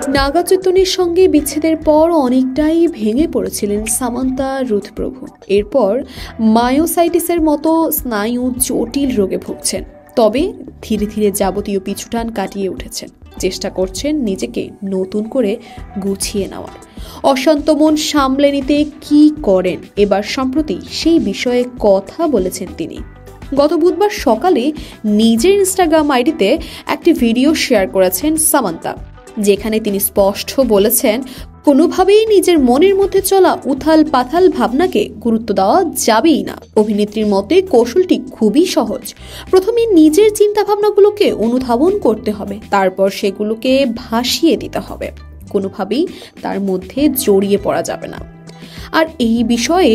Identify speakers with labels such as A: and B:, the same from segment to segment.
A: নাগা চৈতন্যের সঙ্গে বিচ্ছেদের পর অনেকটাই ভেঙে পড়েছিলেন সামান্থা রুথ প্রভু। এরপর মায়োসাইটিসের মতো স্নায়ু জটিল রোগে ভুগছেন। তবে ধীরে ধীরে যাবতীয় পিছুটান কাটিয়ে উঠেছেন, চেষ্টা করছেন নিজেকে নতুন করে গুছিয়ে নেওয়ার। অশান্ত মন সামলে নিতে কি করেন এবার সম্প্রতি সেই বিষয়ে কথা বলেছেন তিনি। গত বুধবার সকালে নিজের ইনস্টাগ্রাম আইডিতে একটি ভিডিও শেয়ার করেছেন সামান্থা, যেখানে তিনি স্পষ্ট বলেছেন কোনোভাবেই নিজের মনের মধ্যে চলা উথাল পাথাল ভাবনাকে গুরুত্ব দেওয়া যাবেই না। অভিনেত্রীর মতে কৌশলটি খুবই সহজ। প্রথমে নিজের চিন্তা ভাবনাগুলোকে অনুধাবন করতে হবে, তারপর সেগুলোকে ভাসিয়ে দিতে হবে। কোনোভাবেই তার মধ্যে জড়িয়ে পড়া যাবে না। আর এই বিষয়ে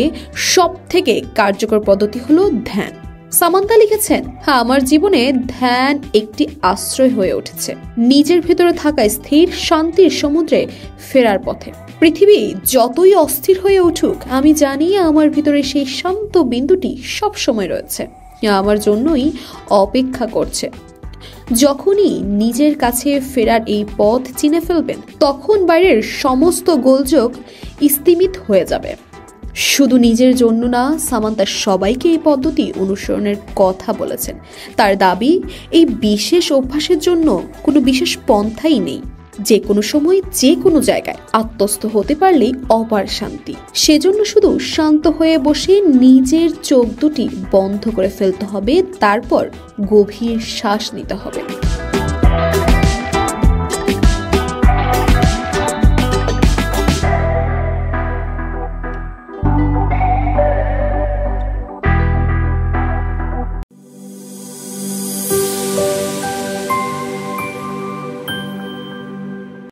A: সব থেকে কার্যকর পদ্ধতি হলো ধ্যান। সামান্থা লিখেছেন, আমার জীবনে ধ্যান একটি আশ্রয় হয়ে উঠেছে। নিজের ভেতরে থাকা স্থির শান্তির সমুদ্রে ফেরার পথে। পৃথিবী যতই অস্থির হয়ে উঠুক, আমি জানি আমার ভিতরে সেই শান্ত বিন্দুটি সব সময় রয়েছে, আমার জন্যই অপেক্ষা করছে। যখনই নিজের কাছে ফেরার এই পথ চিনে ফেলবেন, তখন বাইরের সমস্ত গোলযোগ স্থিমিত হয়ে যাবে। শুধু নিজের জন্য না, সামান্থা সবাইকে এই পদ্ধতি অনুসরণের কথা বলেছেন। তার দাবি, এই বিশেষ অভ্যাসের জন্য কোনো বিশেষ পন্থাই নেই। যে কোনো সময় যে কোনো জায়গায় আত্মস্থ হতে পারলেই অপার শান্তি। সেজন্য শুধু শান্ত হয়ে বসে নিজের চোখ দুটি বন্ধ করে ফেলতে হবে, তারপর গভীর শ্বাস নিতে হবে।